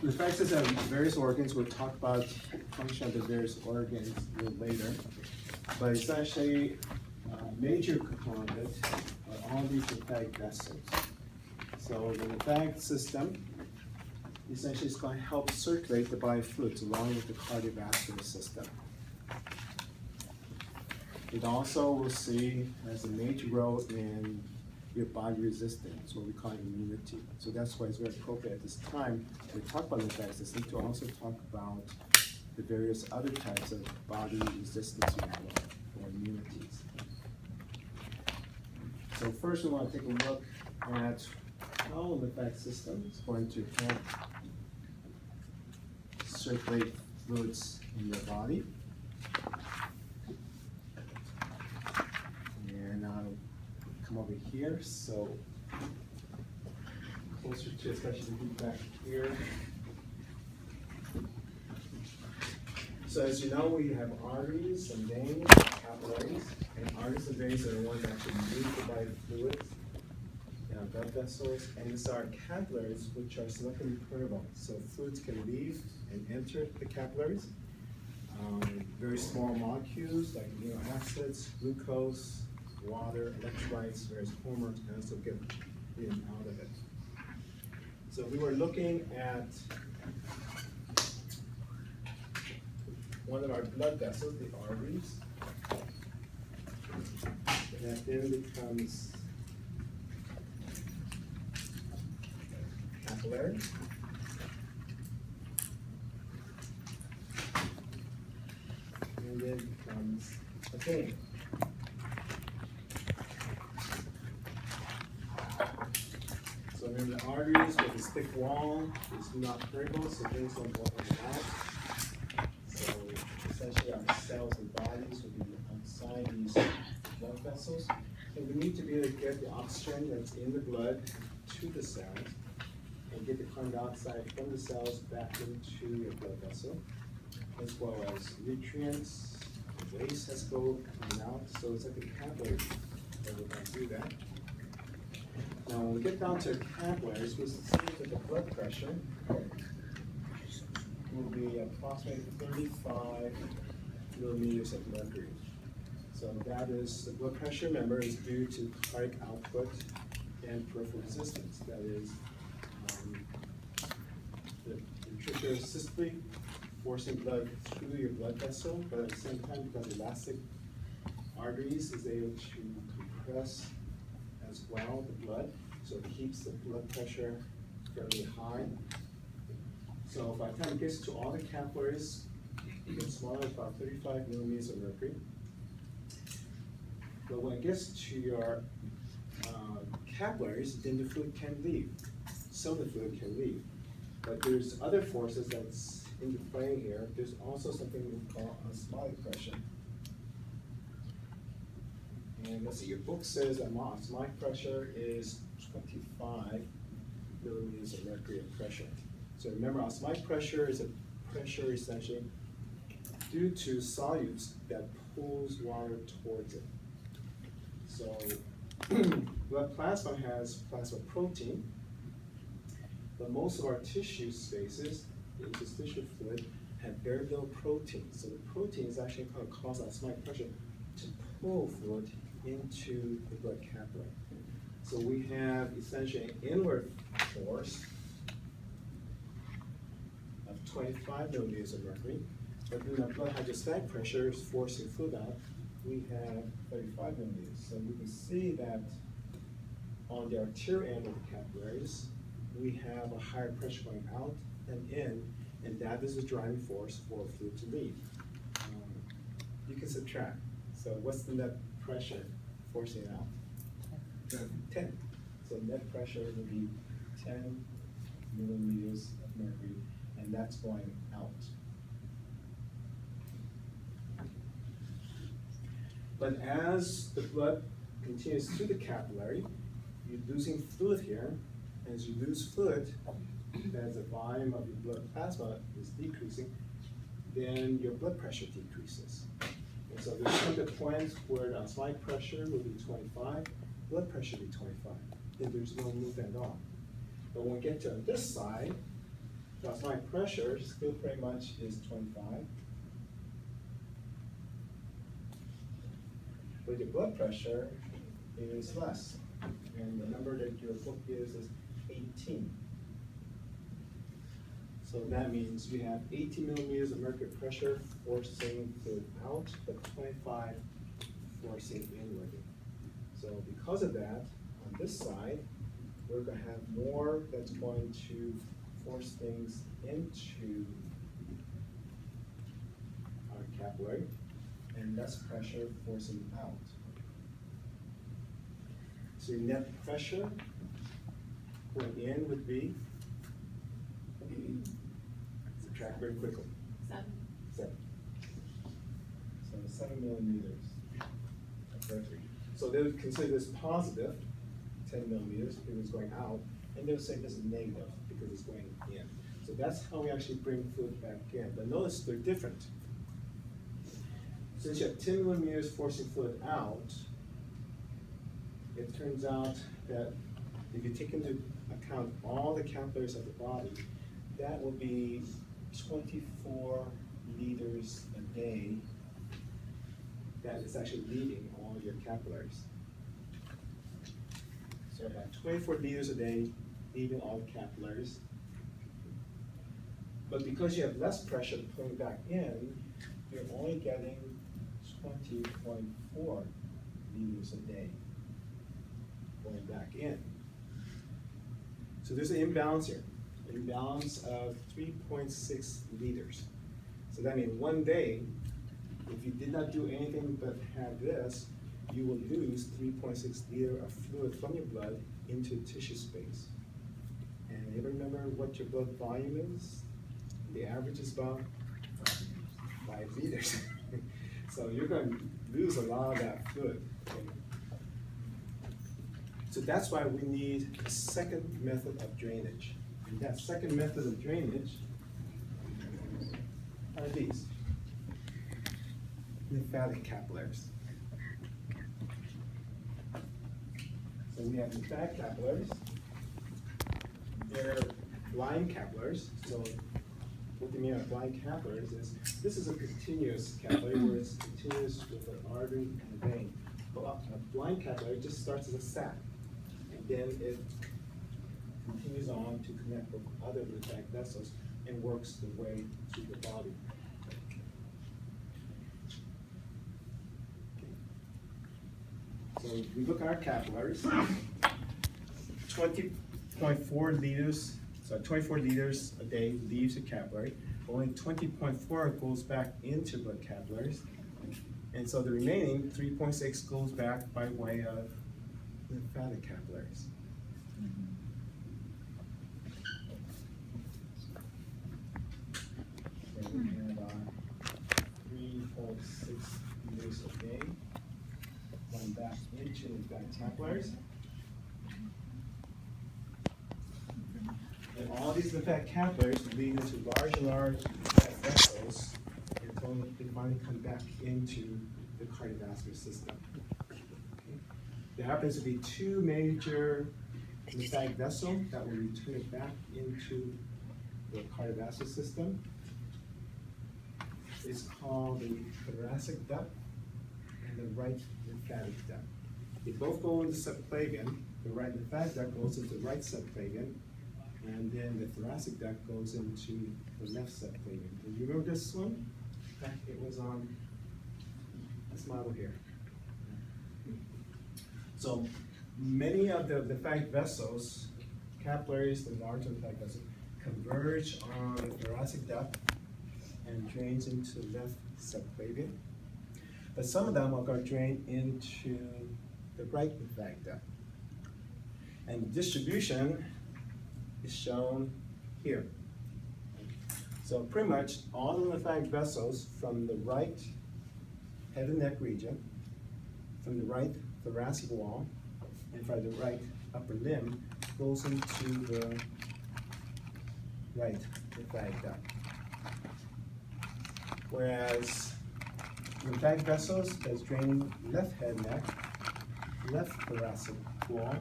lymphatic system has various organs. We'll talk about function of the various organs a little later. But essentially, major component of it are all these lymphatic vessels. So the lymphatic system essentially is going to help circulate the body fluids along with the cardiovascular system. It also, we'll see, has a major role in your body resistance, what we call immunity. So that's why it's very appropriate at this time to talk about lymphatic system, to also talk about the various other types of body resistance you have or immunities. So first we want to take a look at how the lymphatic system is going to help circulate fluids in your body. And I'll come over here, so closer to, especially the feet back here. So as you know, we have arteries and veins, capillaries, and arteries and veins are the ones that actually move the body fluids in our blood vessels, and it's our capillaries which are selectively permeable. So fluids can leave and enter the capillaries. Very small molecules like amino acids, glucose, water, electrolytes, various hormones can also get in and out of it. So we were looking at one of our blood vessels, the arteries, that then becomes capillary. And then becomes a vein. So then the arteries with a thick wall is not permeable, so things don't go in and out. So essentially our cells and bodies will be outside these blood vessels. And we need to be able to get the oxygen that's in the blood to the cells and get the carbon dioxide from the cells back into your blood vessel, as well as nutrients, waste has to go in and out. So it's like a capillary that we're going to do that. Now, when we get down to capillaries, we see that the blood pressure will be approximately 35 millimeters of mercury. So that is, the blood pressure, remember, is due to cardiac output and peripheral resistance. That is, the ventricular systole forcing blood through your blood vessel, but at the same time, because elastic arteries is able to compress as well the blood, so it keeps the blood pressure fairly high. So by the time it gets to all the capillaries, it gets smaller, about 35 millimeters of mercury. But when it gets to your capillaries, then the fluid can leave. Some of the fluid can leave. But there's other forces that's into play here. There's also something we call osmotic pressure. And let's see, your book says that osmotic pressure is 25 millimeters of mercury of pressure. So remember, osmotic pressure is a pressure essentially due to solutes that pulls water towards it. So blood plasma has plasma protein, but most of our tissue spaces, interstitial fluid, have very little protein. So the protein is actually going to cause osmotic pressure to pull fluid into the blood capillary. So we have essentially an inward force of 25 millimeters of mercury, but then the blood hydrostatic pressure is forcing fluid out. We have 35 millimeters. So we can see that on the arterial end of the capillaries, we have a higher pressure going out than in, and that is the driving force for fluid to leave. You can subtract. So what's the net pressure forcing it out? 10. So net pressure would be 10 millimeters of mercury, and that's going out. But as the blood continues through the capillary, you're losing fluid here. As you lose fluid, as the volume of your blood plasma is decreasing, then your blood pressure decreases. And so there's some points where the osmotic pressure will be 25, blood pressure will be 25. Then there's no movement at all. But when we get to this side, The osmotic pressure still pretty much is 25. But your blood pressure is less. And the number that your book gives is 18. So that means you have 18 millimeters of mercury pressure forcing fluid out, but 25 forcing inward. So because of that, on this side, we're going to have more that's going to force things into our capillary, and less pressure forcing out. So your net pressure going in would be, subtract very quickly. 7. So 7 millimeters of mercury. So they would consider this positive, 10 millimeters, because it's going out, and they'll say this is negative because it's going in. So that's how we actually bring fluid back in. But notice they're different. Since you have 10 millimeters forcing fluid out, it turns out that if you take into account all the capillaries of the body, that will be 24 liters a day that is actually leaving all your capillaries. So about 24 liters a day leaving all capillaries. But because you have less pressure pulling back in, you're only getting 20.4 liters a day going back in. So there's an imbalance here, an imbalance of 3.6 liters. So that means one day, if you did not do anything but have this, you will lose 3.6 liters of fluid from your blood into tissue space. And you remember what your blood volume is? The average is about 5 liters. So you're going to lose a lot of that fluid. Okay? So that's why we need a second method of drainage. And that second method of drainage are these lymphatic capillaries. So we have lymphatic capillaries. They're blind capillaries. So what they mean by blind capillaries is this is a continuous capillary where it's continuous with an artery and a vein. But a blind capillary just starts as a sac, and then it continues on to connect with other lymphatic vessels and works the way through the body. So if we look at our capillaries, 20.4 liters, so 24 liters a day leaves the capillary. Only 20.4 goes back into blood capillaries. And so the remaining 3.6 goes back by way of lymphatic capillaries. So we have our 3.6 liters a day going back into lymphatic capillaries. And all these lymphatic capillaries lead into large lymphatic vessels until they finally come back into the cardiovascular system. Okay. There happens to be 2 major lymphatic vessels that will return it back into the cardiovascular system. It's called the thoracic duct and the right lymphatic duct. They both go into the subclavian. The right lymphatic duct goes into the right subclavian, and then the thoracic duct goes into the left subclavian. Do you remember this one? It was on this model here. So many of the lymphatic vessels, capillaries, the large lymphatic vessels, converge on the thoracic duct and drains into the left subclavian. But some of them are going to drain into the right lymphatic duct. And the distribution is shown here. So pretty much all the lymphatic vessels from the right head and neck region, from the right thoracic wall, and from the right upper limb goes into the right lymphatic duct. Whereas lymphatic vessels that's draining left head and neck, left thoracic wall,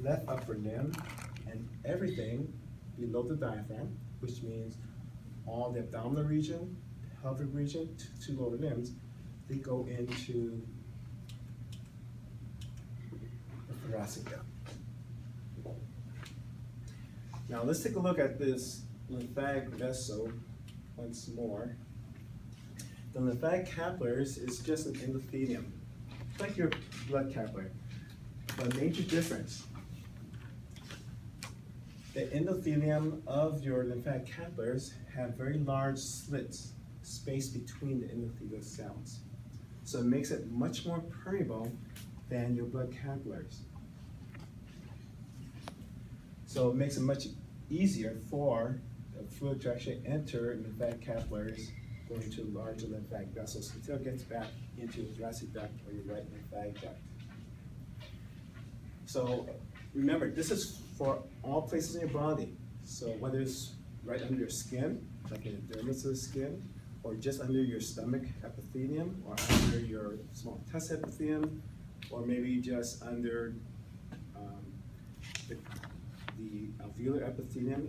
left upper limb, and everything below the diaphragm which means all the abdominal region, pelvic region, two lower limbs, they go into the thoracic duct. Now let's take a look at this lymphatic vessel once more. The lymphatic capillaries is just an endothelium, like your blood capillary. But major difference, the endothelium of your lymphatic capillaries have very large slits, space between the endothelial cells. So it makes it much more permeable than your blood capillaries. So it makes it much easier for the fluid to actually enter lymphatic capillaries going to larger lymphatic vessels until it gets back into your thoracic duct or your right lymphatic duct. So remember, this is for all places in your body. So whether it's right under your skin, like in the dermis of the skin, or just under your stomach epithelium, or under your small intestine epithelium, or maybe just under the alveolar epithelium